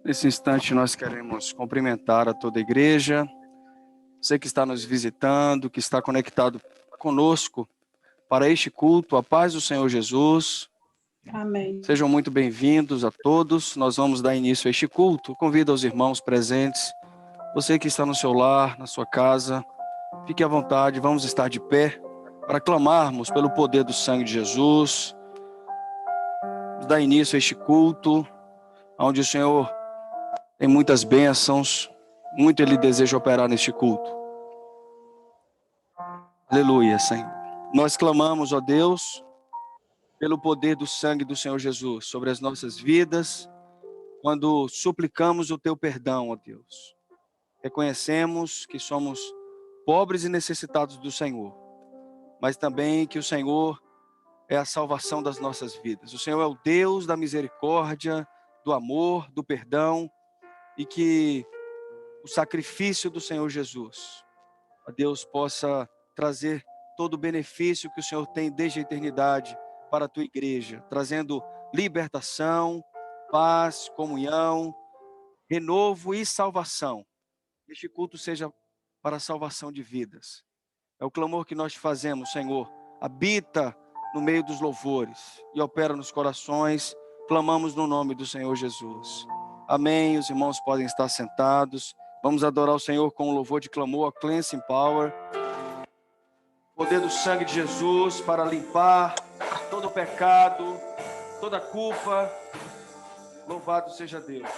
Nesse instante, nós queremos cumprimentar a toda a igreja, você que está nos visitando, que está conectado conosco para este culto, a paz do Senhor Jesus. Amém. Sejam muito bem-vindos a todos. Nós vamos dar início a este culto. Convido os irmãos presentes, você que está no seu lar, na sua casa, fique à vontade, vamos estar de pé para clamarmos pelo poder do sangue de Jesus. Vamos dar início a este culto, onde o Senhor tem muitas bênçãos, muito Ele deseja operar neste culto. Aleluia, Senhor. Nós clamamos, ó Deus, pelo poder do sangue do Senhor Jesus sobre as nossas vidas, quando suplicamos o Teu perdão, ó Deus. Reconhecemos que somos pobres e necessitados do Senhor, mas também que o Senhor é a salvação das nossas vidas. O Senhor é o Deus da misericórdia, do amor, do perdão, e que o sacrifício do Senhor Jesus, a Deus, possa trazer todo o benefício que o Senhor tem desde a eternidade para a tua igreja, trazendo libertação, paz, comunhão, renovo e salvação. Este culto seja para a salvação de vidas. É o clamor que nós te fazemos, Senhor. Habita no meio dos louvores e opera nos corações. Clamamos no nome do Senhor Jesus. Amém. Os irmãos podem estar sentados. Vamos adorar o Senhor com o louvor de clamor, a Cleansing Power. Poder do sangue de Jesus para limpar todo o pecado, toda a culpa. Louvado seja Deus.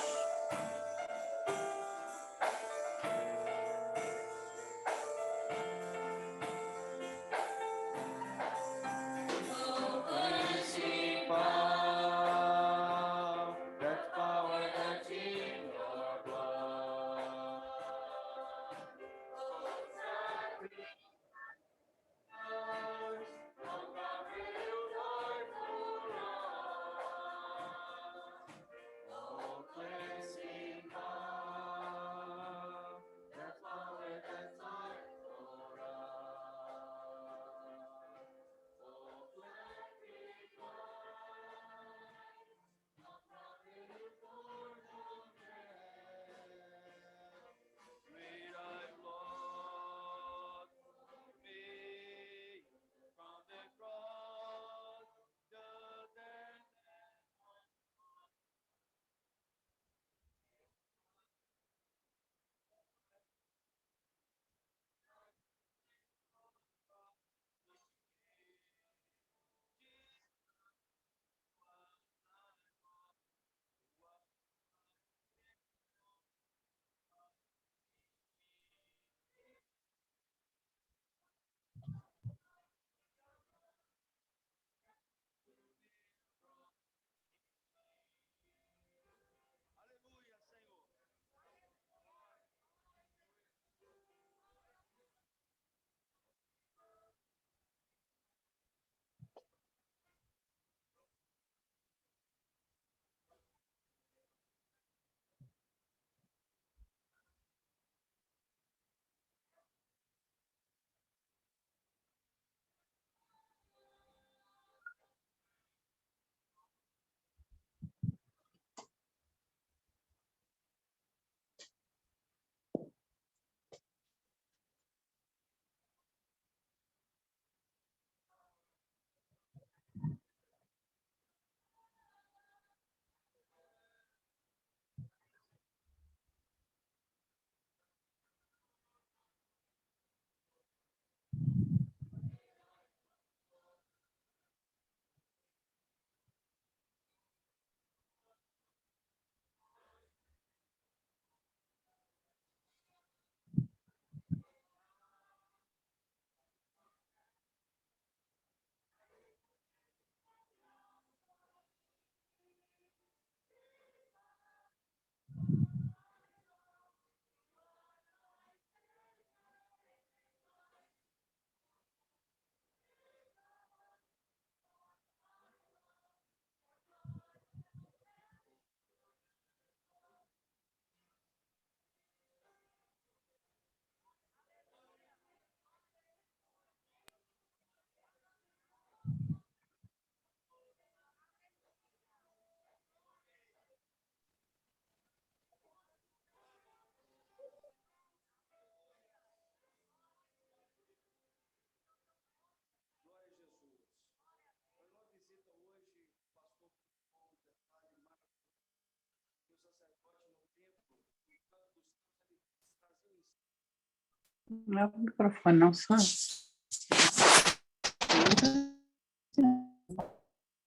Não é o microfone, não, só.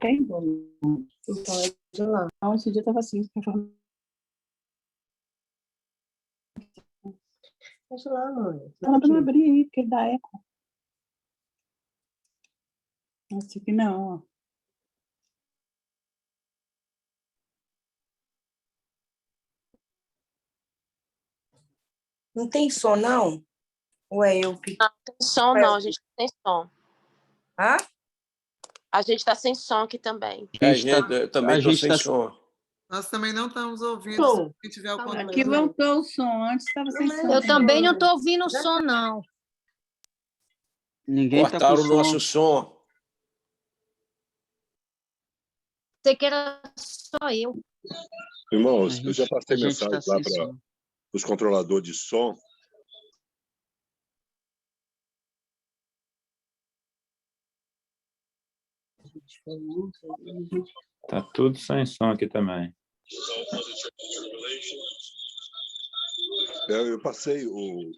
Tem volume. Então, é de lá. Não, esse dia estava assim. É de lá, mãe. Não, para não abrir aí, porque dá eco. Esse aqui não, ó. Não tem som, não? Ou é eu que... Não tem som, não. A gente não tem som. Hã? A gente tá sem som aqui também. Eu também estou sem som. Nós também não estamos ouvindo. Som. Se tiver o controle. Aqui voltou o som. Antes estava sem som. Eu também não estou ouvindo o som, não. Ninguém está com Cortaram o som. nosso som. Sei que era só eu. Irmãos, eu já passei A gente mensagem tá lá sem para som. os controladores de som. Tá tudo sem som aqui também. Eu passei o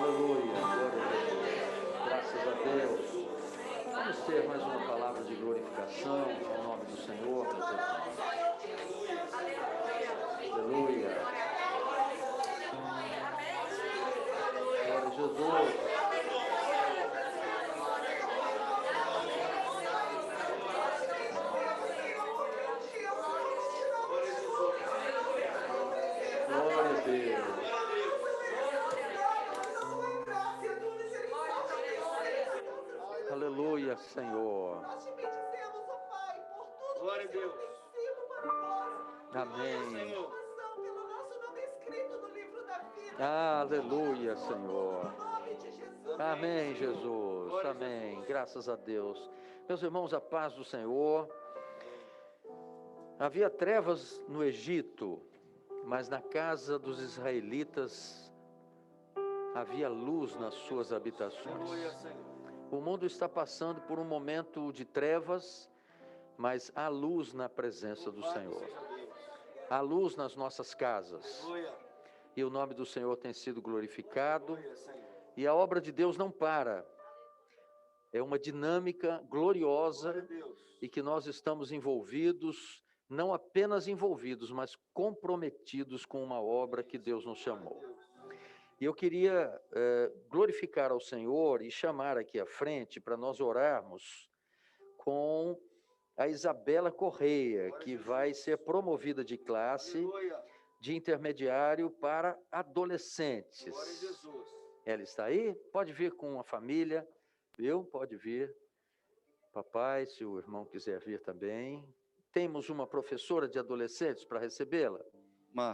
Aleluia, glória a Deus. Graças a Deus. Vamos ter mais uma palavra de glorificação ao nome do Senhor, meus irmãos. Aleluia. Glória a Jesus. Glória a Deus. Aleluia, Senhor. Glória a Deus. Amém. Aleluia, Senhor. Amém, Jesus. Amém. Graças a Deus. Meus irmãos, a paz do Senhor. Havia trevas no Egito, mas na casa dos israelitas havia luz nas suas habitações. O mundo está passando por um momento de trevas, mas há luz na presença do Senhor. Há luz nas nossas casas. E o nome do Senhor tem sido glorificado. E a obra de Deus não para. É uma dinâmica gloriosa e que nós estamos envolvidos, não apenas envolvidos, mas comprometidos com uma obra que Deus nos chamou. E eu queria glorificar ao Senhor e chamar aqui à frente para nós orarmos com a Isabela Correia, que vai ser promovida de classe de intermediário para adolescentes. Ela está aí? Pode vir com a família, viu? Pode vir. Papai, se o irmão quiser vir também. Temos uma professora de adolescentes para recebê-la?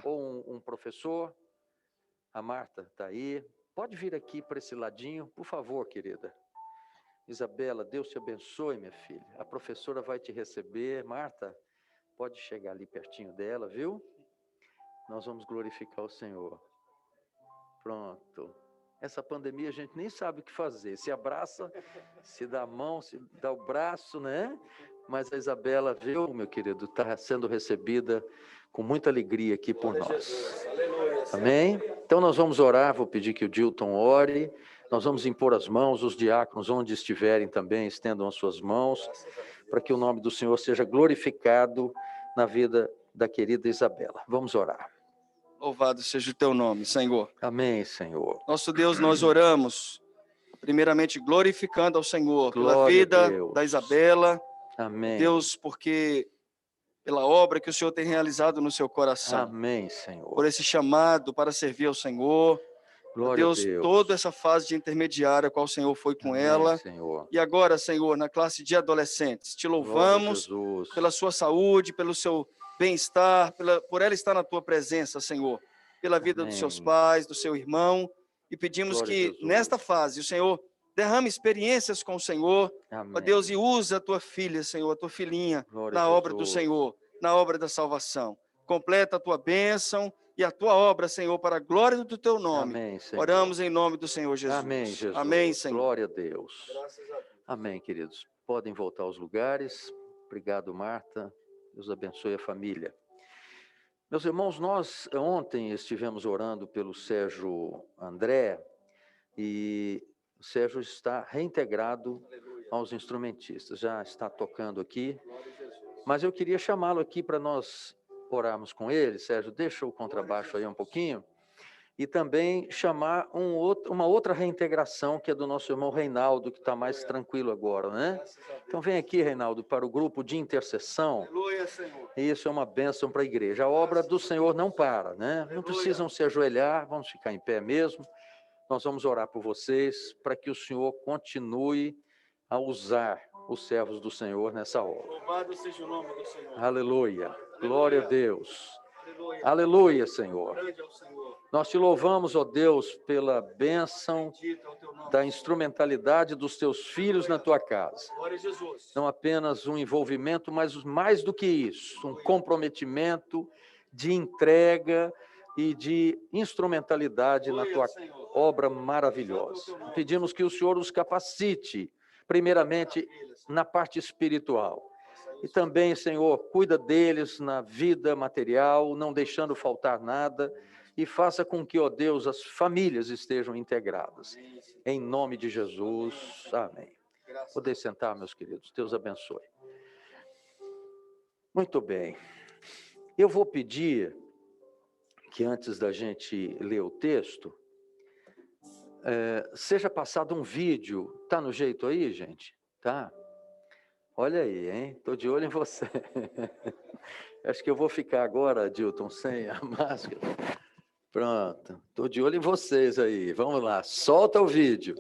Ou um professor? A Marta está aí. Pode vir aqui para esse ladinho, por favor, querida. Isabela, Deus te abençoe, minha filha. A professora vai te receber. Marta, pode chegar ali pertinho dela, viu? Nós vamos glorificar o Senhor. Pronto. Essa pandemia a gente nem sabe o que fazer. Se abraça, se dá a mão, se dá o braço, né? Mas a Isabela, viu, meu querido, está sendo recebida com muita alegria aqui por nós. Amém? Então nós vamos orar, vou pedir que o Dilton ore. Nós vamos impor as mãos, os diáconos, onde estiverem também, estendam as suas mãos, para que o nome do Senhor seja glorificado na vida da querida Isabela. Vamos orar. Louvado seja o teu nome, Senhor. Amém, Senhor. Nosso Deus, nós oramos, primeiramente glorificando ao Senhor pela Glória vida a Deus. da Isabela. Amém. Deus, porque pela obra que o Senhor tem realizado no seu coração. Amém, Senhor. Por esse chamado para servir ao Senhor. Glória Deus, a Deus. toda essa fase de intermediária, qual o Senhor foi com Amém, ela. Senhor. E agora, Senhor, na classe de adolescentes, te louvamos pela sua saúde, pelo seu bem-estar, por ela estar na tua presença, Senhor, pela vida dos seus pais, do seu irmão, e pedimos Glória a que Jesus. nesta fase o Senhor derrama experiências com o Senhor, Amém. ó Deus, e usa a tua filha, Senhor, a tua filhinha, Glória na a obra do Jesus. Senhor, na obra da salvação. Completa a tua bênção e a tua obra, Senhor, para a glória do teu nome. Amém, Senhor. Oramos em nome do Senhor Jesus. Amém, Jesus. Amém, Senhor. Glória a Deus. Amém, queridos. Podem voltar aos lugares. Obrigado, Marta. Deus abençoe a família. Meus irmãos, nós ontem estivemos orando pelo Sérgio André e o Sérgio está reintegrado aos instrumentistas. Já está tocando aqui. Mas eu queria chamá-lo aqui para nós orarmos com ele. Sérgio, deixa o contrabaixo aí um pouquinho. E também chamar uma outra reintegração, que é do nosso irmão Reinaldo, que está mais tranquilo agora, né? Então vem aqui, Reinaldo, para o grupo de intercessão. Aleluia, Senhor. E isso é uma bênção para a igreja. A obra do Senhor não para, né? Não precisam se ajoelhar, vamos ficar em pé mesmo. Nós vamos orar por vocês, para que o Senhor continue a usar os servos do Senhor nessa obra. Louvado seja o nome do Senhor. Aleluia. Glória a Deus. Aleluia, Senhor. Grande é o Senhor. Nós te louvamos, ó Deus, pela bênção Bendito é o teu nome. da instrumentalidade dos teus filhos na tua casa. Glória a Jesus. Não apenas um envolvimento, mas mais do que isso, um comprometimento de entrega e de instrumentalidade na tua obra maravilhosa. Pedimos que o Senhor os capacite, primeiramente, na parte espiritual. E também, Senhor, cuida deles na vida material, não deixando faltar nada, e faça com que, ó Deus, as famílias estejam integradas. Em nome de Jesus, amém. Podem sentar, meus queridos. Deus abençoe. Muito bem. Eu vou pedir que, antes da gente ler o texto, seja passado um vídeo. Tá no jeito aí, gente? Tá? Olha aí, hein? Estou de olho em você. Acho que eu vou ficar agora, Dilton, sem a máscara. Pronto. Estou de olho em vocês aí. Vamos lá. Solta o vídeo.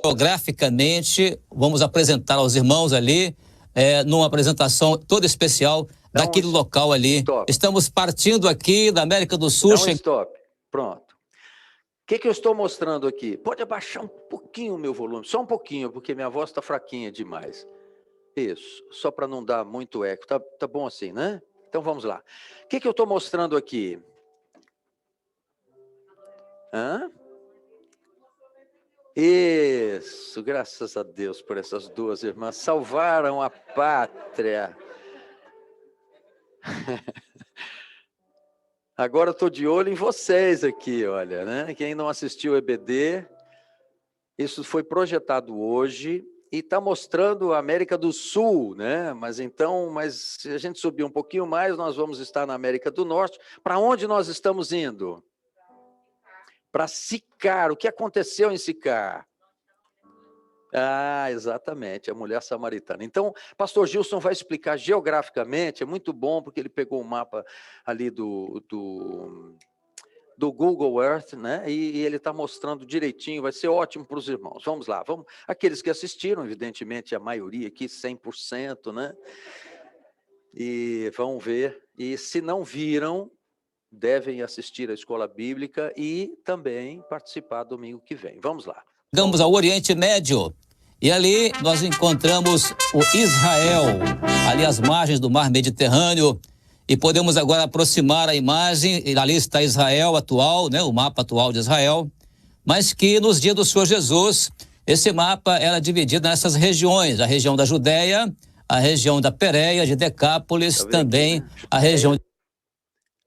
Geograficamente, vamos apresentar aos irmãos ali, numa apresentação toda especial daquele local ali. Stop. Estamos partindo aqui da América do Sul. Dá um stop. Pronto. O que eu estou mostrando aqui? Pode abaixar um pouquinho o meu volume, só um pouquinho, porque minha voz está fraquinha demais. Isso, só para não dar muito eco. Tá bom assim, né? Então vamos lá. O que eu estou mostrando aqui? Isso, graças a Deus por essas duas irmãs. Salvaram a pátria. Agora estou de olho em vocês aqui, olha, né? Quem não assistiu o EBD, isso foi projetado hoje e está mostrando a América do Sul, né? Mas se a gente subir um pouquinho mais, nós vamos estar na América do Norte. Para onde nós estamos indo? Para Sicar. O que aconteceu em Sicar? Ah, exatamente, a mulher samaritana. Então, pastor Gilson vai explicar geograficamente, é muito bom, porque ele pegou o mapa ali do Google Earth, né? E ele está mostrando direitinho, vai ser ótimo para os irmãos. Vamos lá, vamos. Aqueles que assistiram, evidentemente, a maioria aqui, 100%, né? E vão ver. E se não viram, devem assistir à Escola Bíblica e também participar domingo que vem. Vamos lá. Chegamos ao Oriente Médio e ali nós encontramos o Israel, ali às margens do mar Mediterrâneo, e podemos agora aproximar a imagem, e ali está Israel atual, né, o mapa atual de Israel, mas que nos dias do Senhor Jesus, esse mapa era dividido nessas regiões, a região da Judéia, a região da Pérea, de Decápolis, também a região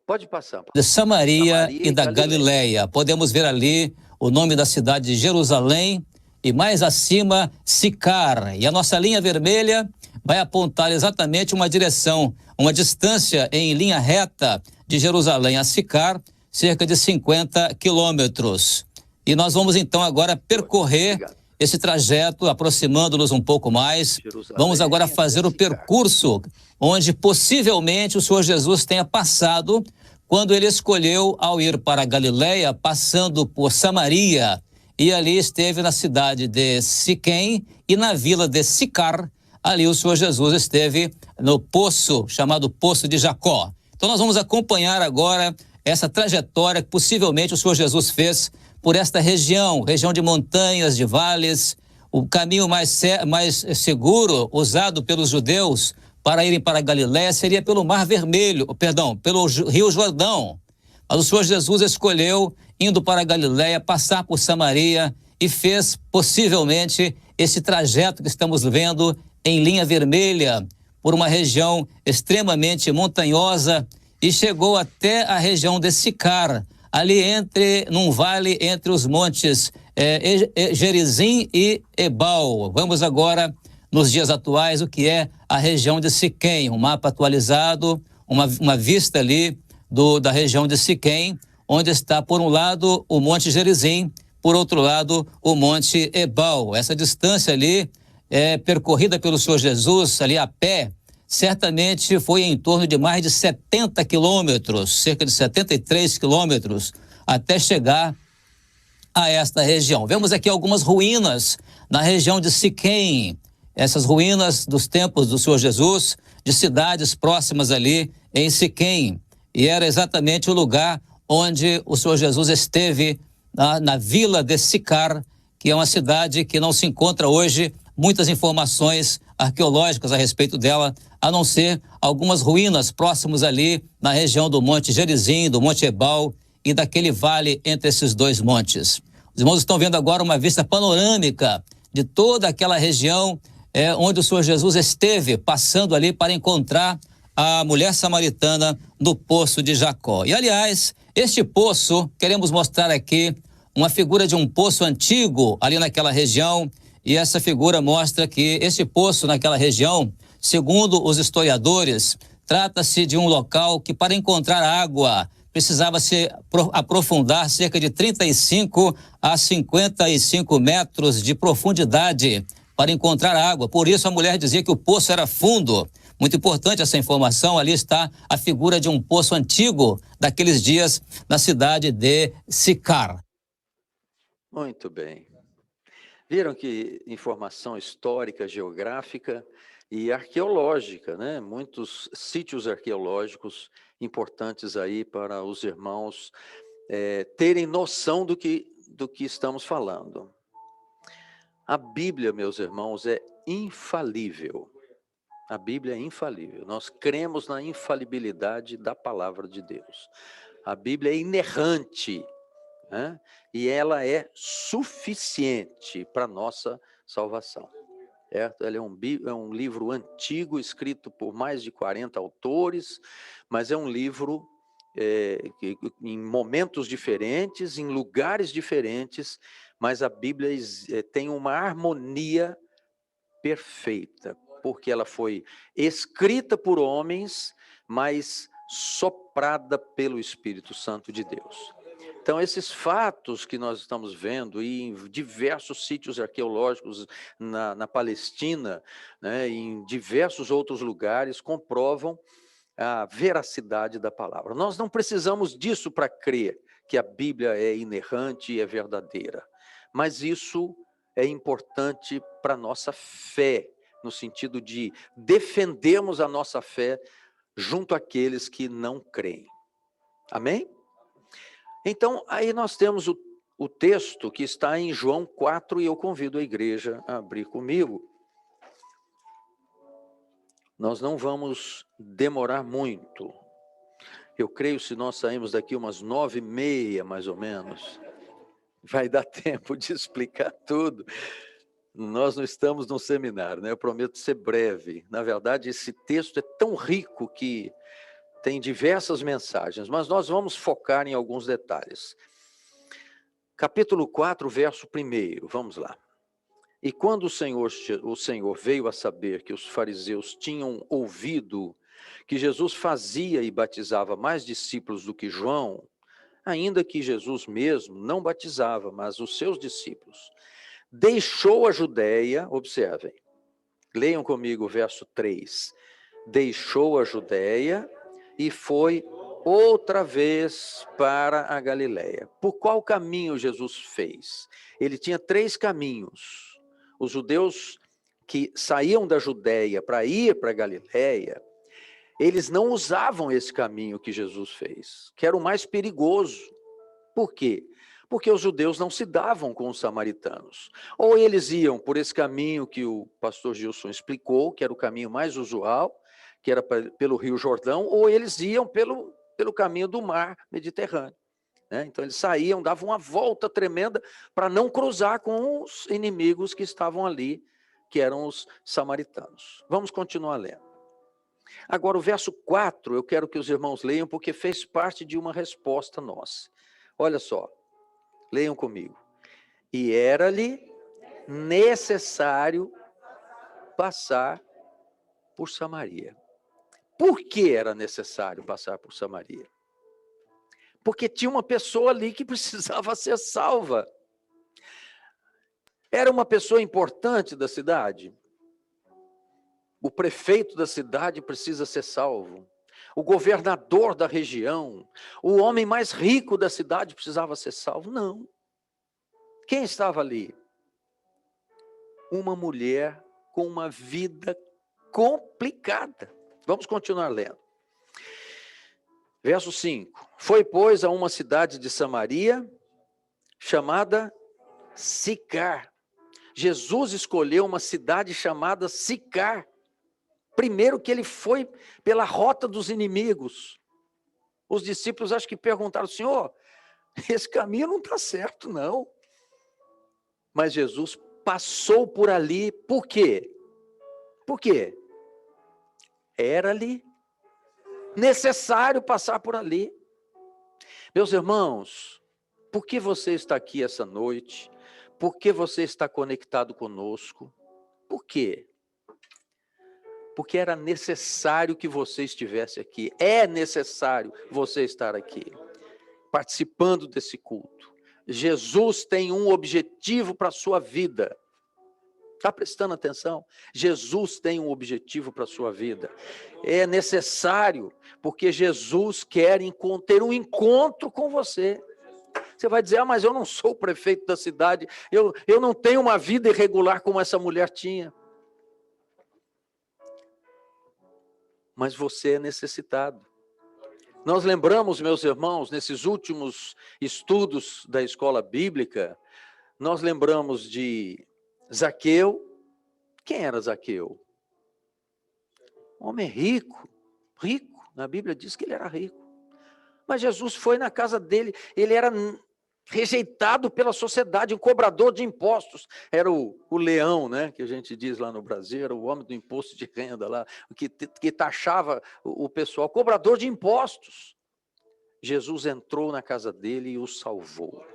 Pode passar. de Samaria e da Galileia. Podemos ver ali o nome da cidade de Jerusalém e mais acima, Sicar. E a nossa linha vermelha vai apontar exatamente uma direção, uma distância em linha reta de Jerusalém a Sicar, cerca de 50 quilômetros. E nós vamos então agora percorrer esse trajeto, aproximando-nos um pouco mais. Vamos agora fazer o percurso onde possivelmente o Senhor Jesus tenha passado quando ele escolheu, ao ir para a Galileia, passando por Samaria, e ali esteve na cidade de Siquém e na vila de Sicar. Ali o Senhor Jesus esteve no poço, chamado Poço de Jacó. Então nós vamos acompanhar agora essa trajetória que possivelmente o Senhor Jesus fez por esta região de montanhas, de vales. O caminho mais seguro usado pelos judeus para irem para a Galiléia seria pelo Mar Vermelho, pelo Rio Jordão. Mas o Senhor Jesus escolheu, indo para a Galiléia, passar por Samaria e fez possivelmente esse trajeto que estamos vendo em linha vermelha, por uma região extremamente montanhosa, e chegou até a região de Sicar, ali num vale entre os montes Gerizim e Ebal. Vamos agora, nos dias atuais, o que é a região de Siquém, um mapa atualizado, uma vista ali da região de Siquém, onde está, por um lado, o Monte Gerizim, por outro lado, o Monte Ebal. Essa distância ali, percorrida pelo Senhor Jesus, ali a pé, certamente foi em torno de mais de 70 quilômetros, cerca de 73 quilômetros, até chegar a esta região. Vemos aqui algumas ruínas na região de Siquém, essas ruínas dos tempos do Senhor Jesus, de cidades próximas ali em Siquém. E era exatamente o lugar onde o Senhor Jesus esteve, na vila de Sicar, que é uma cidade que não se encontra hoje muitas informações arqueológicas a respeito dela, a não ser algumas ruínas próximas ali na região do Monte Gerizim, do Monte Ebal e daquele vale entre esses dois montes. Os irmãos estão vendo agora uma vista panorâmica de toda aquela região onde o Senhor Jesus esteve passando ali para encontrar a mulher samaritana no poço de Jacó. E, aliás, este poço, queremos mostrar aqui uma figura de um poço antigo ali naquela região, e essa figura mostra que esse poço naquela região, segundo os historiadores, trata-se de um local que, para encontrar água, precisava se aprofundar cerca de 35 a 55 metros de profundidade para encontrar água. Por isso a mulher dizia que o poço era fundo. Muito importante essa informação. Ali está a figura de um poço antigo daqueles dias na cidade de Sicar. Muito bem. Viram que informação histórica, geográfica e arqueológica, né? Muitos sítios arqueológicos importantes aí para os irmãos terem noção do que estamos falando. A Bíblia, meus irmãos, é infalível. A Bíblia é infalível. Nós cremos na infalibilidade da palavra de Deus. A Bíblia é inerrante, né? E ela é suficiente para a nossa salvação. Certo? Ela é um livro antigo, escrito por mais de 40 autores, mas é um livro em momentos diferentes, em lugares diferentes, mas a Bíblia tem uma harmonia perfeita, porque ela foi escrita por homens, mas soprada pelo Espírito Santo de Deus. Então, esses fatos que nós estamos vendo em diversos sítios arqueológicos na Palestina, né, em diversos outros lugares, comprovam a veracidade da palavra. Nós não precisamos disso para crer que a Bíblia é inerrante e é verdadeira, mas isso é importante para a nossa fé, no sentido de defendermos a nossa fé junto àqueles que não creem. Amém? Então, aí nós temos o texto que está em João 4, e eu convido a igreja a abrir comigo. Nós não vamos demorar muito. Eu creio que se nós sairmos daqui umas 9h30, mais ou menos, vai dar tempo de explicar tudo. Nós não estamos num seminário, né? Eu prometo ser breve. Na verdade, esse texto é tão rico que tem diversas mensagens, mas nós vamos focar em alguns detalhes. Capítulo 4, verso 1, vamos lá. E quando o Senhor veio a saber que os fariseus tinham ouvido que Jesus fazia e batizava mais discípulos do que João, ainda que Jesus mesmo não batizava, mas os seus discípulos, deixou a Judéia, observem, leiam comigo o verso 3, deixou a Judéia e foi outra vez para a Galiléia. Por qual caminho Jesus fez? Ele tinha 3 caminhos. Os judeus que saíam da Judéia para ir para a Galiléia, eles não usavam esse caminho que Jesus fez, que era o mais perigoso. Por quê? Porque os judeus não se davam com os samaritanos. Ou eles iam por esse caminho que o pastor Gilson explicou, que era o caminho mais usual, que era pelo Rio Jordão, ou eles iam pelo caminho do mar Mediterrâneo. Então eles saíam, davam uma volta tremenda para não cruzar com os inimigos que estavam ali, que eram os samaritanos. Vamos continuar lendo. Agora o verso 4, eu quero que os irmãos leiam, porque fez parte de uma resposta nossa. Olha só, leiam comigo. E era-lhe necessário passar por Samaria. Por que era necessário passar por Samaria? Porque tinha uma pessoa ali que precisava ser salva. Era uma pessoa importante da cidade. O prefeito da cidade precisa ser salvo. O governador da região, o homem mais rico da cidade precisava ser salvo. Não. Quem estava ali? Uma mulher com uma vida complicada. Vamos continuar lendo. Verso 5. Foi, pois, a uma cidade de Samaria, chamada Sicar. Jesus escolheu uma cidade chamada Sicar. Primeiro que ele foi pela rota dos inimigos. Os discípulos acho que perguntaram, Senhor, esse caminho não está certo, não. Mas Jesus passou por ali, por quê? Por quê? Era-lhe necessário passar por ali. Meus irmãos, por que você está aqui essa noite? Por que você está conectado conosco? Por quê? Porque era necessário que você estivesse aqui. É necessário você estar aqui, participando desse culto. Jesus tem um objetivo para a sua vida. Está prestando atenção? Jesus tem um objetivo para a sua vida. É necessário, porque Jesus quer ter um encontro com você. Você vai dizer, mas eu não sou o prefeito da cidade, eu não tenho uma vida irregular como essa mulher tinha. Mas você é necessitado. Nós lembramos, meus irmãos, nesses últimos estudos da escola bíblica, nós lembramos de Zaqueu. Quem era Zaqueu? Um homem rico. Na Bíblia diz que ele era rico. Mas Jesus foi na casa dele, ele era rejeitado pela sociedade, um cobrador de impostos. Era o leão, né, que a gente diz lá no Brasil, era o homem do imposto de renda lá, que taxava o pessoal, cobrador de impostos. Jesus entrou na casa dele e o salvou.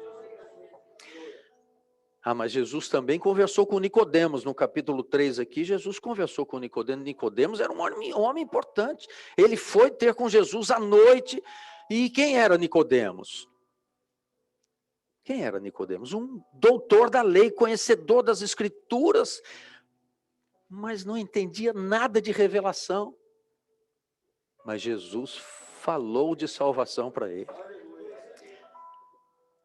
Mas Jesus também conversou com Nicodemos, no capítulo 3 aqui, Jesus conversou com Nicodemos. Nicodemos era um homem importante. Ele foi ter com Jesus à noite. E quem era Nicodemos? Quem era Nicodemos? Um doutor da lei, conhecedor das escrituras, mas não entendia nada de revelação. Mas Jesus falou de salvação para ele.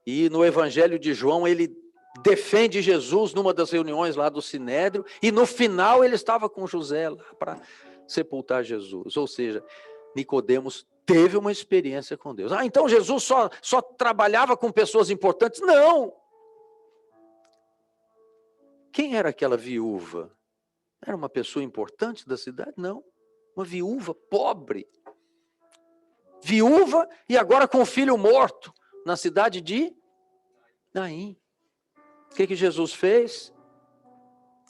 E no Evangelho de João, ele defende Jesus numa das reuniões lá do Sinédrio, e no final ele estava com José lá para sepultar Jesus. Ou seja, Nicodemos teve uma experiência com Deus. Então Jesus só trabalhava com pessoas importantes? Não! Quem era aquela viúva? Era uma pessoa importante da cidade? Não. Uma viúva pobre. Viúva e agora com o filho morto na cidade de Naim. O que Jesus fez?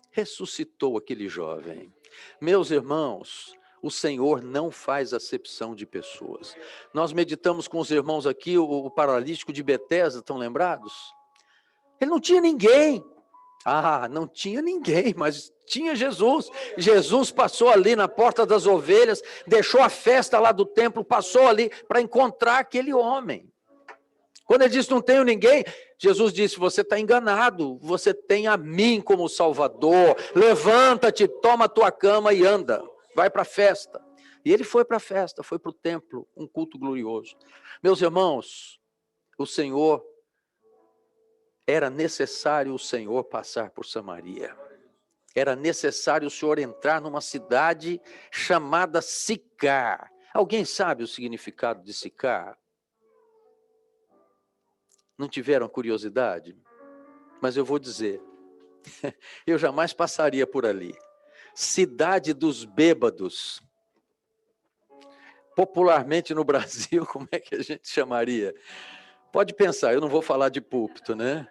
Ressuscitou aquele jovem. Meus irmãos, o Senhor não faz acepção de pessoas. Nós meditamos com os irmãos aqui o paralítico de Betesda, estão lembrados? Ele não tinha ninguém. Não tinha ninguém, mas tinha Jesus. Jesus passou ali na porta das ovelhas, deixou a festa lá do templo, passou ali para encontrar aquele homem. Quando ele disse, não tenho ninguém, Jesus disse, você está enganado, você tem a mim como Salvador, levanta-te, toma a tua cama e anda, vai para a festa. E ele foi para a festa, foi para o templo, um culto glorioso. Meus irmãos, o Senhor, era necessário o Senhor passar por Samaria. Era necessário o Senhor entrar numa cidade chamada Sicar. Alguém sabe o significado de Sicar? Não tiveram curiosidade? Mas eu vou dizer. Eu jamais passaria por ali. Cidade dos bêbados. Popularmente no Brasil, como é que a gente chamaria? Pode pensar, eu não vou falar de púlpito, né?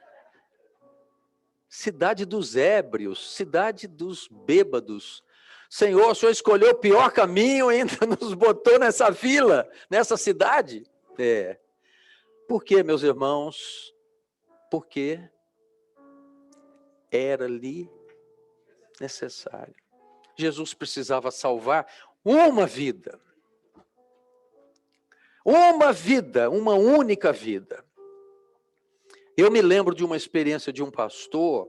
Cidade dos ébrios, cidade dos bêbados. Senhor, o Senhor escolheu o pior caminho e ainda nos botou nessa vila, nessa cidade? Por quê, meus irmãos? Porque era ali necessário. Jesus precisava salvar uma vida. Uma vida, uma única vida. Eu me lembro de uma experiência de um pastor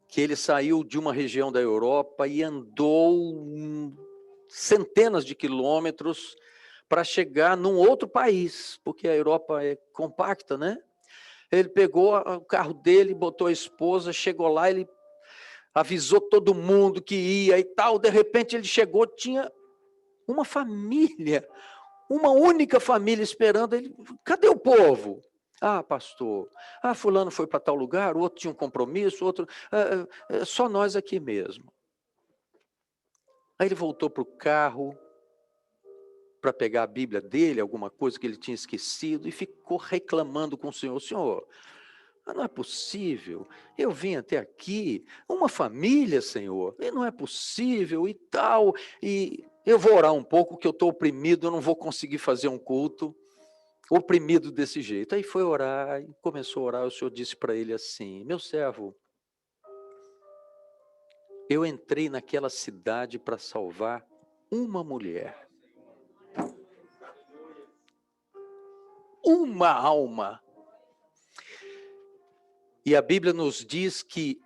que ele saiu de uma região da Europa e andou centenas de quilômetros para chegar num outro país, porque a Europa é compacta, né? Ele pegou o carro dele, botou a esposa, chegou lá, ele avisou todo mundo que ia e tal. De repente ele chegou, tinha uma família, uma única família esperando ele. Cadê o povo? Ah, pastor, fulano foi para tal lugar, o outro tinha um compromisso, outro... só nós aqui mesmo. Aí ele voltou para o carro para pegar a Bíblia dele, alguma coisa que ele tinha esquecido, e ficou reclamando com o Senhor. Senhor, não é possível, eu vim até aqui, uma família, Senhor, e não é possível e tal, e eu vou orar um pouco, que eu estou oprimido, eu não vou conseguir fazer um culto, oprimido desse jeito. Aí foi orar, e começou a orar, o Senhor disse para ele assim, meu servo, eu entrei naquela cidade para salvar uma mulher. Uma alma. E a Bíblia nos diz que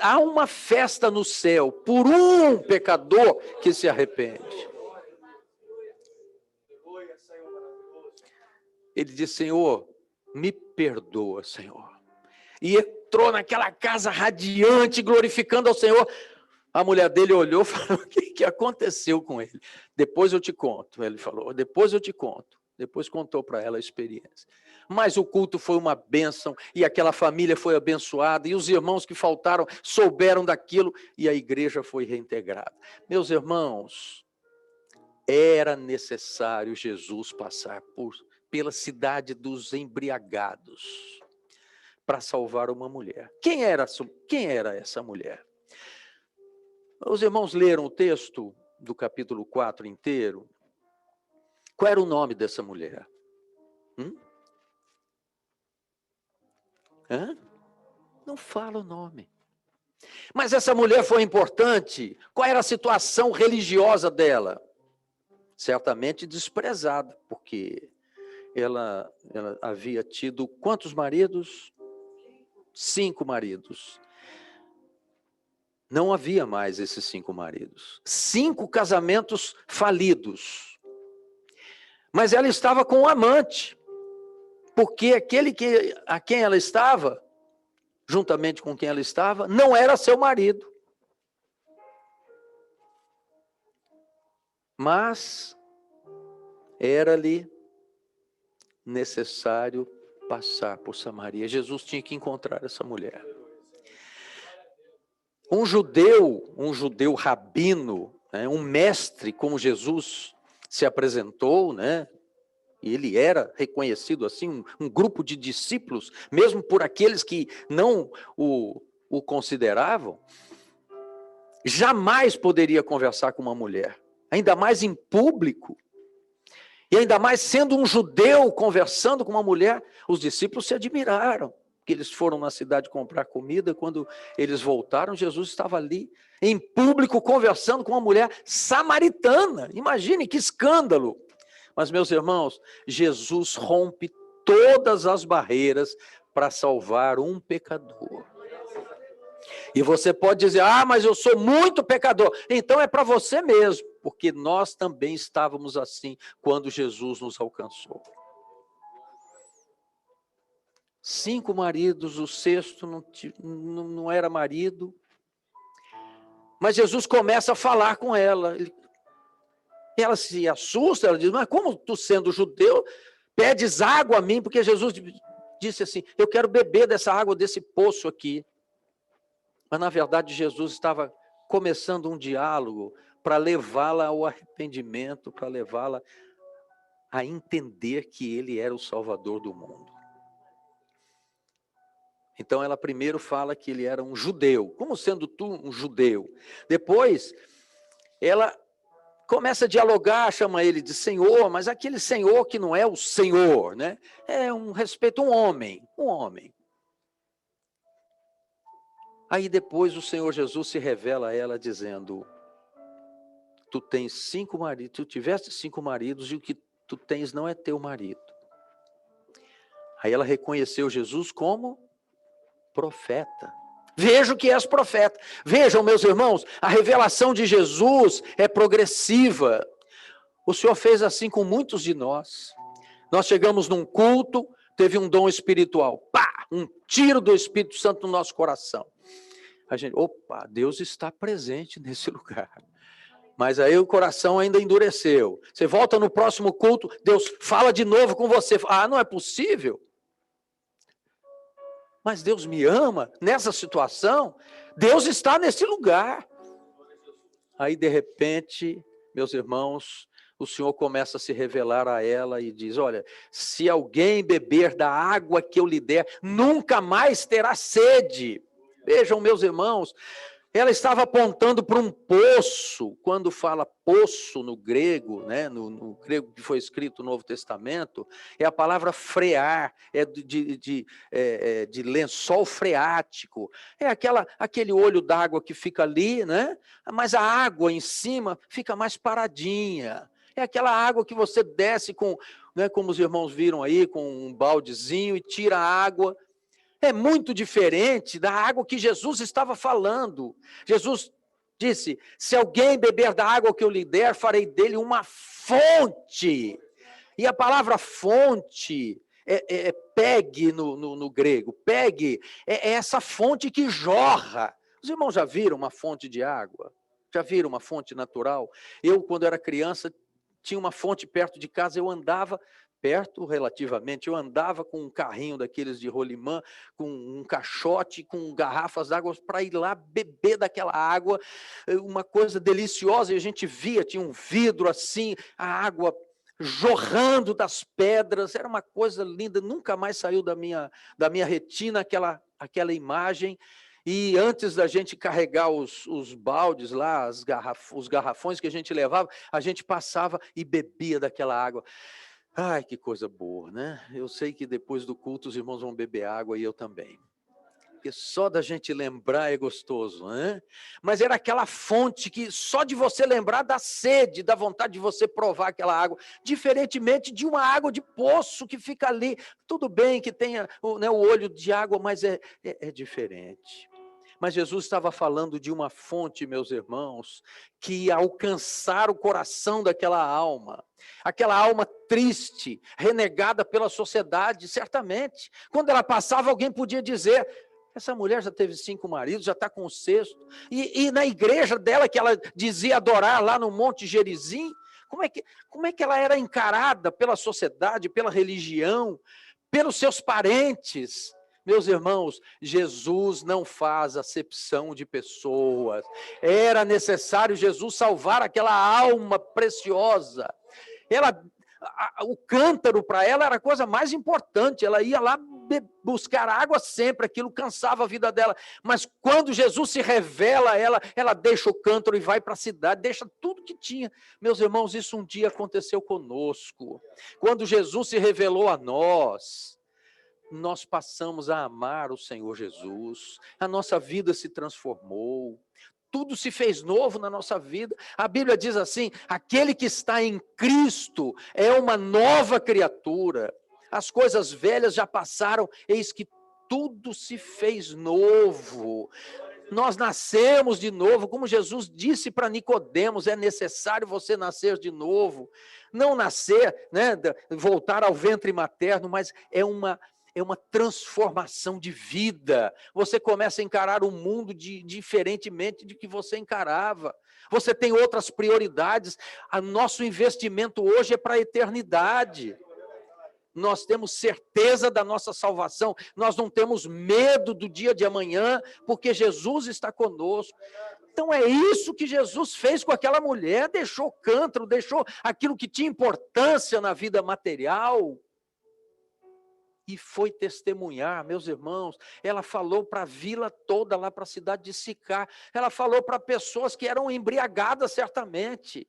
há uma festa no céu por um pecador que se arrepende. Ele disse, Senhor, me perdoa, Senhor. E entrou naquela casa radiante, glorificando ao Senhor. A mulher dele olhou e falou, o que aconteceu com ele? Depois eu te conto. Ele falou, depois eu te conto. Depois contou para ela a experiência. Mas o culto foi uma bênção, e aquela família foi abençoada, e os irmãos que faltaram souberam daquilo, e a igreja foi reintegrada. Meus irmãos, era necessário Jesus passar pela cidade dos embriagados para salvar uma mulher. Quem era essa mulher? Os irmãos leram o texto do capítulo 4 inteiro. Qual era o nome dessa mulher? Não fala o nome. Mas essa mulher foi importante. Qual era a situação religiosa dela? Certamente desprezada, porque ela havia tido quantos maridos? 5 maridos. Não havia mais esses 5 maridos. 5 casamentos falidos. Mas ela estava com um amante. Porque aquele a quem ela estava, juntamente com quem ela estava, não era seu marido. Mas era-lhe necessário passar por Samaria. Jesus tinha que encontrar essa mulher. Um judeu rabino, né, um mestre como Jesus se apresentou, né? E ele era reconhecido assim, um grupo de discípulos, mesmo por aqueles que não o consideravam, jamais poderia conversar com uma mulher, ainda mais em público, e ainda mais sendo um judeu conversando com uma mulher. Os discípulos se admiraram, que eles foram na cidade comprar comida, quando eles voltaram, Jesus estava ali, em público, conversando com uma mulher samaritana. Imagine que escândalo! Mas, meus irmãos, Jesus rompe todas as barreiras para salvar um pecador. E você pode dizer, mas eu sou muito pecador. Então é para você mesmo, porque nós também estávamos assim quando Jesus nos alcançou. 5 maridos, o sexto não era marido. Mas Jesus começa a falar com ela. Ela se assusta, ela diz, mas como tu sendo judeu, pedes água a mim? Porque Jesus disse assim, eu quero beber dessa água, desse poço aqui. Mas na verdade Jesus estava começando um diálogo para levá-la ao arrependimento, para levá-la a entender que ele era o Salvador do mundo. Então ela primeiro fala que ele era um judeu, como sendo tu um judeu. Depois ela começa a dialogar, chama ele de Senhor, mas aquele Senhor que não é o Senhor, né? É um respeito, um homem. Aí depois o Senhor Jesus se revela a ela dizendo, tu tens 5 maridos, tu tiveste 5 maridos e o que tu tens não é teu marido. Aí ela reconheceu Jesus como profeta. Vejo que és profeta. Vejam, meus irmãos, a revelação de Jesus é progressiva. O Senhor fez assim com muitos de nós. Nós chegamos num culto, teve um dom espiritual. Pá! Um tiro do Espírito Santo no nosso coração. A gente, opa, Deus está presente nesse lugar. Mas aí o coração ainda endureceu. Você volta no próximo culto, Deus fala de novo com você. Ah, não é possível. Mas Deus me ama nessa situação. Deus está nesse lugar. Aí, de repente, meus irmãos, o Senhor começa a se revelar a ela e diz, olha, se alguém beber da água que eu lhe der, nunca mais terá sede. Vejam, meus irmãos, ela estava apontando para um poço. Quando fala poço no grego, né, no grego que foi escrito no Novo Testamento, é a palavra frear, é de lençol freático. É aquele olho d'água que fica ali, né? Mas a água em cima fica mais paradinha. É aquela água que você desce com, né, como os irmãos viram aí, com um baldezinho e tira a água. É muito diferente da água que Jesus estava falando. Jesus disse, se alguém beber da água que eu lhe der, farei dele uma fonte. E a palavra fonte pegue no grego. Pegue é essa fonte que jorra. Os irmãos já viram uma fonte de água? Já viram uma fonte natural? Eu, quando era criança, tinha uma fonte perto de casa, eu andava perto relativamente, eu andava com um carrinho daqueles de rolimã, com um caixote, com garrafas d'água para ir lá beber daquela água, uma coisa deliciosa, e a gente via, tinha um vidro assim, a água jorrando das pedras, era uma coisa linda, nunca mais saiu da minha retina aquela imagem. E antes da gente carregar os baldes lá, os garrafões que a gente levava, a gente passava e bebia daquela água. Ai, que coisa boa, né? Eu sei que depois do culto os irmãos vão beber água e eu também. Porque só da gente lembrar é gostoso, né? Mas era aquela fonte que só de você lembrar dá sede, dá vontade de você provar aquela água. Diferentemente de uma água de poço que fica ali. Tudo bem que tenha o olho de água, mas é diferente. Mas Jesus estava falando de uma fonte, meus irmãos, que ia alcançar o coração daquela alma. Aquela alma triste, renegada pela sociedade, certamente. Quando ela passava, alguém podia dizer, essa mulher já teve 5 maridos, já está com o 6º. E na igreja dela, que ela dizia adorar lá no Monte Gerizim, como é que ela era encarada pela sociedade, pela religião, pelos seus parentes? Meus irmãos, Jesus não faz acepção de pessoas. Era necessário Jesus salvar aquela alma preciosa. O cântaro para ela era a coisa mais importante. Ela ia lá buscar água sempre, aquilo cansava a vida dela. Mas quando Jesus se revela a ela, ela deixa o cântaro e vai para a cidade, deixa tudo que tinha. Meus irmãos, isso um dia aconteceu conosco. Quando Jesus se revelou a nós passamos a amar o Senhor Jesus, a nossa vida se transformou, tudo se fez novo na nossa vida. A Bíblia diz assim, aquele que está em Cristo é uma nova criatura, as coisas velhas já passaram, eis que tudo se fez novo. Nós nascemos de novo, como Jesus disse para Nicodemos, é necessário você nascer de novo, não nascer, né, voltar ao ventre materno, mas é É uma transformação de vida. Você começa a encarar o mundo diferentemente de que você encarava. Você tem outras prioridades. O nosso investimento hoje é para a eternidade. Nós temos certeza da nossa salvação. Nós não temos medo do dia de amanhã, porque Jesus está conosco. Então é isso que Jesus fez com aquela mulher. Deixou o cântaro, deixou aquilo que tinha importância na vida material. E foi testemunhar, meus irmãos. Ela falou para a vila toda, lá para a cidade de Sicar. Ela falou para pessoas que eram embriagadas certamente.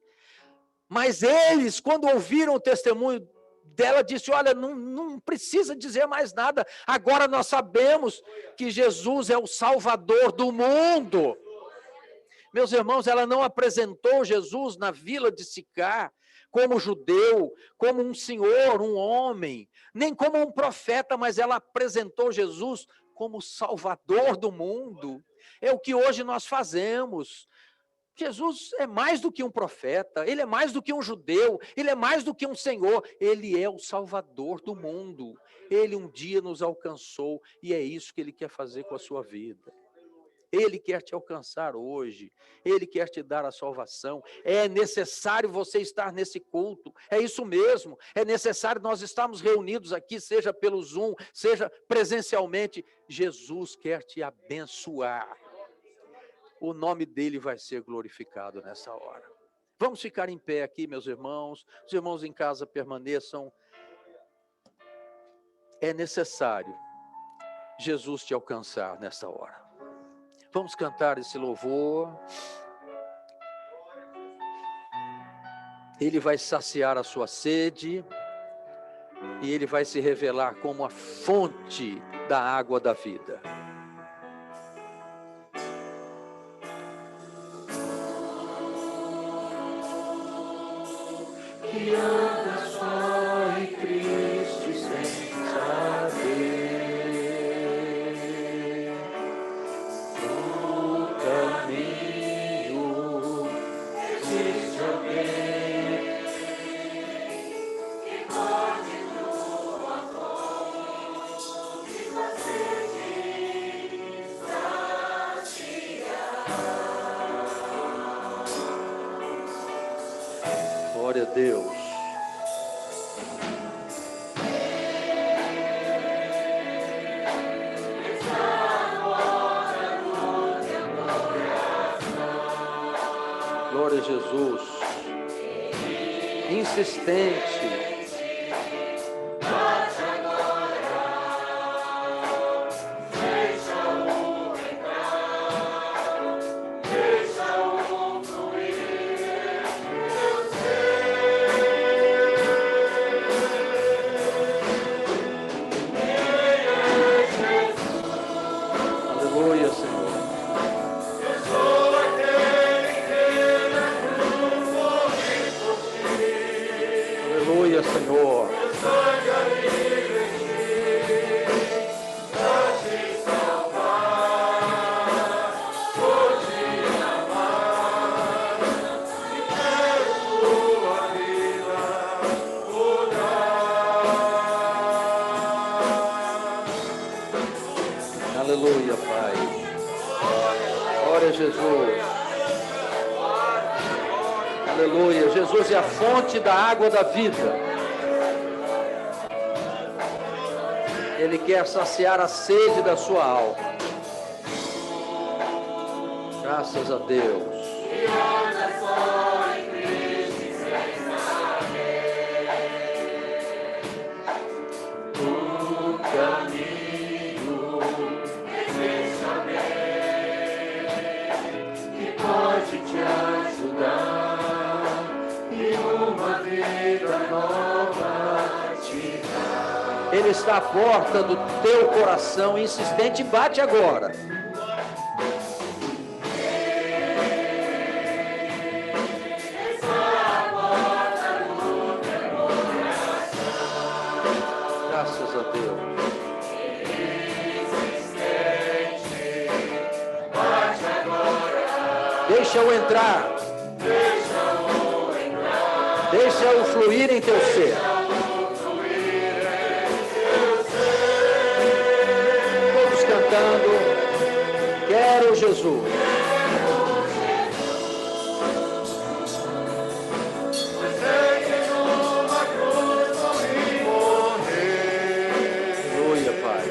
Mas eles, quando ouviram o testemunho dela, disse: olha, não precisa dizer mais nada. Agora nós sabemos que Jesus é o Salvador do mundo. Meus irmãos, ela não apresentou Jesus na vila de Sicar como judeu, como um senhor, um homem, nem como um profeta, mas ela apresentou Jesus como Salvador do mundo. É o que hoje nós fazemos. Jesus é mais do que um profeta, ele é mais do que um judeu, ele é mais do que um senhor, ele é o Salvador do mundo. Ele um dia nos alcançou e é isso que ele quer fazer com a sua vida. Ele quer te alcançar hoje, ele quer te dar a salvação. É necessário você estar nesse culto, é isso mesmo, é necessário nós estarmos reunidos aqui, seja pelo Zoom, seja presencialmente. Jesus quer te abençoar. O nome dele vai ser glorificado nessa hora. Vamos ficar em pé aqui, meus irmãos. Os irmãos em casa permaneçam. É necessário Jesus te alcançar nessa hora. Vamos cantar esse louvor. Ele vai saciar a sua sede e ele vai se revelar como a fonte da água da vida. Que anda só em Cristo sem saber o caminho. Existe alguém que pode tua fonte fazer te saciar. Glória a Deus. Glória a Jesus. Insistente. Aleluia, Pai. Glória a Jesus. Aleluia. Jesus é a fonte da água da vida. Ele quer saciar a sede da sua alma. Graças a Deus. O caminho que pode te ajudar e uma vida nova te dar. Ele está à porta do teu coração, insistente, bate agora. Graças a Deus. Deixa-o entrar. Deixa-o fluir em teu ser. cantando. Quero Jesus. Aleluia, Pai.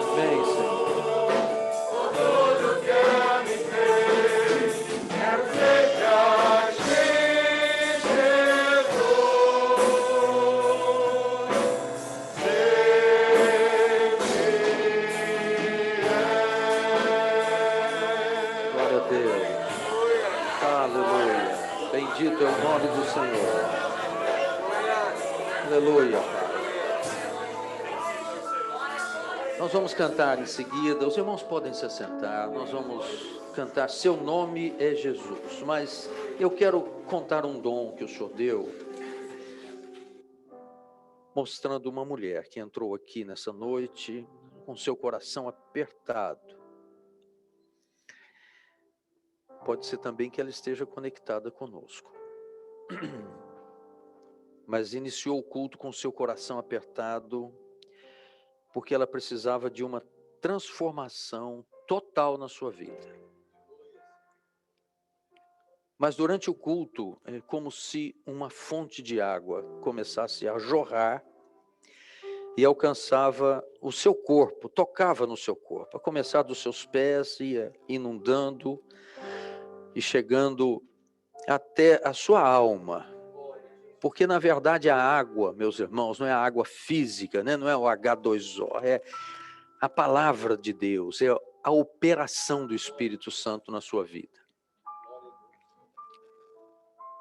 Amém, Senhor. Glória a Deus. Aleluia. Bendito é o nome do Senhor. Aleluia, Pai. Nós vamos cantar em seguida. Os irmãos podem se assentar. Nós vamos cantar Seu Nome é Jesus. Mas eu quero contar um dom que o Senhor deu, mostrando uma mulher que entrou aqui nessa noite com seu coração apertado. Pode ser também que ela esteja conectada conosco. Mas iniciou o culto com seu coração apertado, porque ela precisava de uma transformação total na sua vida. Mas durante o culto, é como se uma fonte de água começasse a jorrar e alcançava o seu corpo, tocava no seu corpo, a começar dos seus pés, ia inundando e chegando até a sua alma. Porque, na verdade, a água, meus irmãos, não é a água física, né? Não é o H2O, é a palavra de Deus, é a operação do Espírito Santo na sua vida.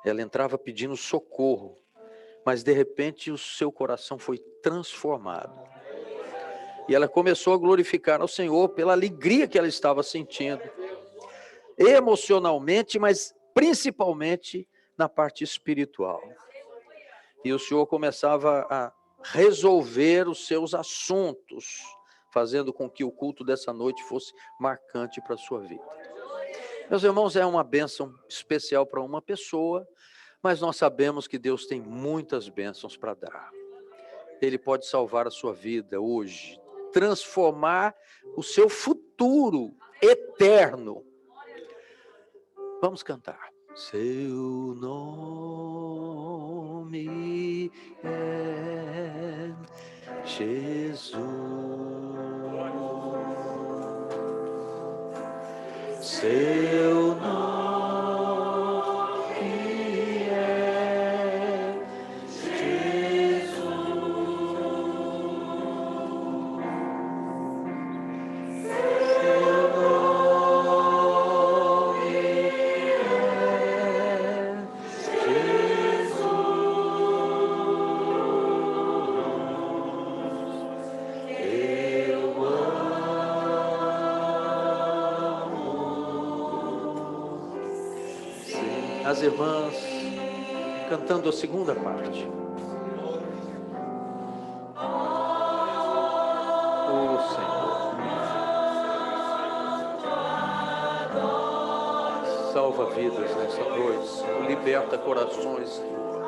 Ela entrava pedindo socorro, mas, de repente, o seu coração foi transformado. E ela começou a glorificar ao Senhor pela alegria que ela estava sentindo, emocionalmente, mas principalmente na parte espiritual. E o Senhor começava a resolver os seus assuntos, fazendo com que o culto dessa noite fosse marcante para a sua vida. Meus irmãos, é uma bênção especial para uma pessoa, mas nós sabemos que Deus tem muitas bênçãos para dar. Ele pode salvar a sua vida hoje, transformar o seu futuro eterno. Vamos cantar. Seu nome é Jesus. Seu nome é Jesus. Seu nome as irmãs cantando a segunda parte. Oh, Senhor, salva vidas nessa noite, Senhor. Liberta corações, Senhor.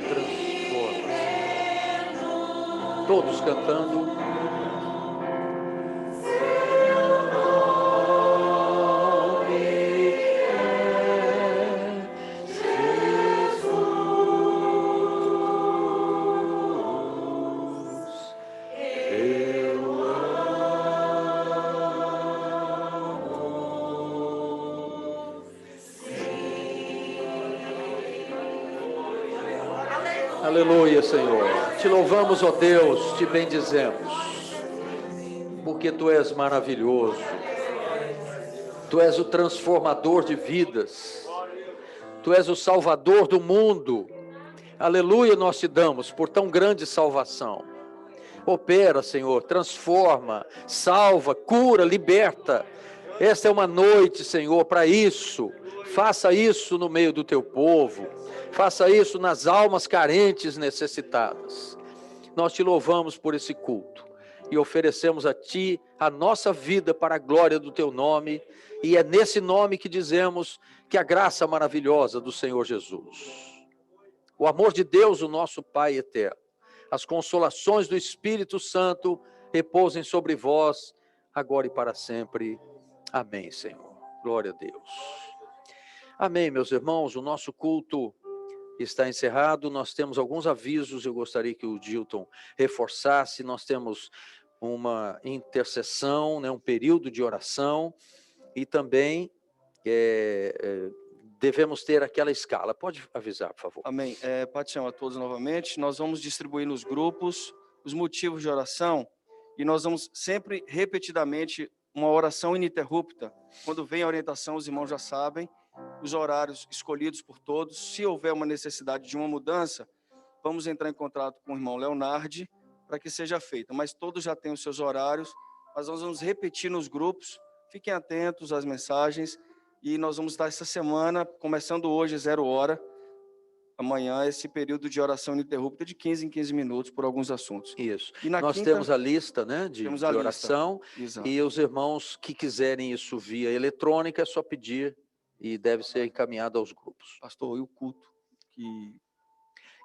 Transforma, Senhor. Todos cantando. Aleluia, Senhor. Te louvamos, ó Deus, te bendizemos, porque Tu és maravilhoso. Tu és o transformador de vidas. Tu és o salvador do mundo. Aleluia, nós te damos por tão grande salvação. Opera, Senhor, transforma, salva, cura, liberta. Esta é uma noite, Senhor, para isso. Faça isso no meio do teu povo. Faça isso nas almas carentes, necessitadas. Nós te louvamos por esse culto e oferecemos a ti a nossa vida para a glória do teu nome. E é nesse nome que dizemos que a graça maravilhosa do Senhor Jesus, o amor de Deus, o nosso Pai eterno, as consolações do Espírito Santo repousem sobre vós, agora e para sempre. Amém, Senhor. Glória a Deus. Amém, meus irmãos. O nosso culto está encerrado. Nós temos alguns avisos, eu gostaria que o Dilton reforçasse. Nós temos uma intercessão, né, um período de oração, e também devemos ter aquela escala. Pode avisar, por favor. Amém. Paz Senhor a todos novamente. Nós vamos distribuir nos grupos os motivos de oração e nós vamos sempre, repetidamente, uma oração ininterrupta. Quando vem a orientação, os irmãos já sabem, os horários escolhidos por todos. Se houver uma necessidade de uma mudança, vamos entrar em contato com o irmão Leonardo para que seja feita. Mas todos já têm os seus horários, mas nós vamos repetir nos grupos. Fiquem atentos às mensagens e nós vamos estar essa semana, começando hoje, 0 hora, amanhã, esse período de oração ininterrupta de 15 em 15 minutos por alguns assuntos. Isso. E na nós quinta, temos a lista, né, de oração. Exato. E os irmãos que quiserem isso via eletrônica, é só pedir e deve ser encaminhado aos grupos. Pastor, e o culto?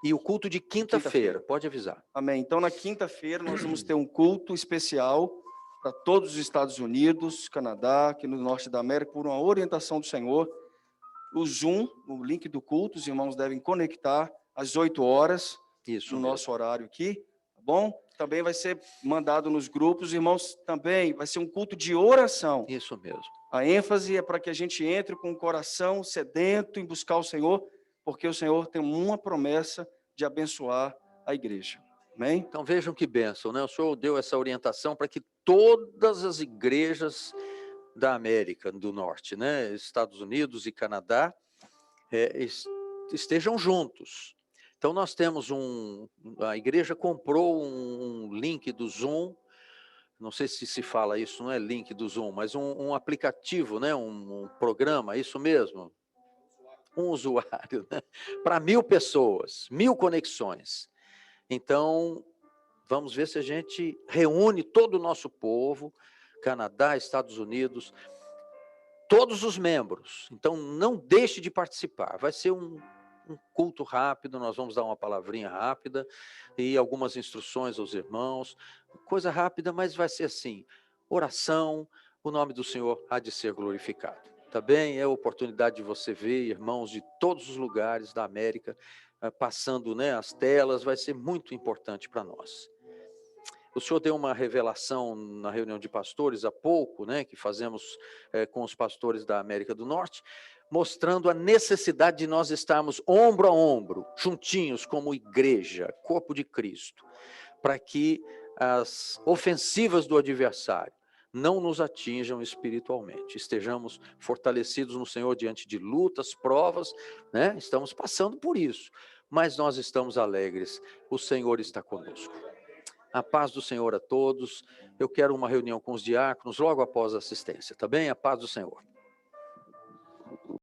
E o culto de quinta-feira, pode avisar. Amém. Então, na quinta-feira, nós vamos ter um culto especial para todos os Estados Unidos, Canadá, aqui no norte da América, por uma orientação do Senhor. O Zoom, o link do culto, os irmãos devem conectar às 8 horas, isso no mesmo. nosso horário aqui, tá bom? Também vai ser mandado nos grupos, irmãos, também vai ser um culto de oração. Isso mesmo. A ênfase é para que a gente entre com o coração sedento em buscar o Senhor, porque o Senhor tem uma promessa de abençoar a igreja. Amém? Então vejam que bênção, né? O Senhor deu essa orientação para que todas as igrejas da América do Norte, né, Estados Unidos e Canadá, estejam juntos. Então nós temos a igreja comprou um link do Zoom, não sei se fala isso, não é link do Zoom, mas um aplicativo, né, um programa, isso mesmo, um usuário, né, para 1000 pessoas, 1000 conexões. Então vamos ver se a gente reúne todo o nosso povo, Canadá, Estados Unidos, todos os membros. Então, não deixe de participar. Vai ser um culto rápido, nós vamos dar uma palavrinha rápida e algumas instruções aos irmãos. Coisa rápida, mas vai ser assim, oração, o nome do Senhor há de ser glorificado. Tá bem? É a oportunidade de você ver irmãos de todos os lugares da América passando, né, as telas, vai ser muito importante para nós. O senhor deu uma revelação na reunião de pastores há pouco, né, que fazemos com os pastores da América do Norte, mostrando a necessidade de nós estarmos ombro a ombro, juntinhos como igreja, corpo de Cristo, para que as ofensivas do adversário não nos atinjam espiritualmente, estejamos fortalecidos no Senhor diante de lutas, provas, né? Estamos passando por isso, mas nós estamos alegres, o Senhor está conosco. A paz do Senhor a todos. Eu quero uma reunião com os diáconos logo após a assistência, tá bem? A paz do Senhor.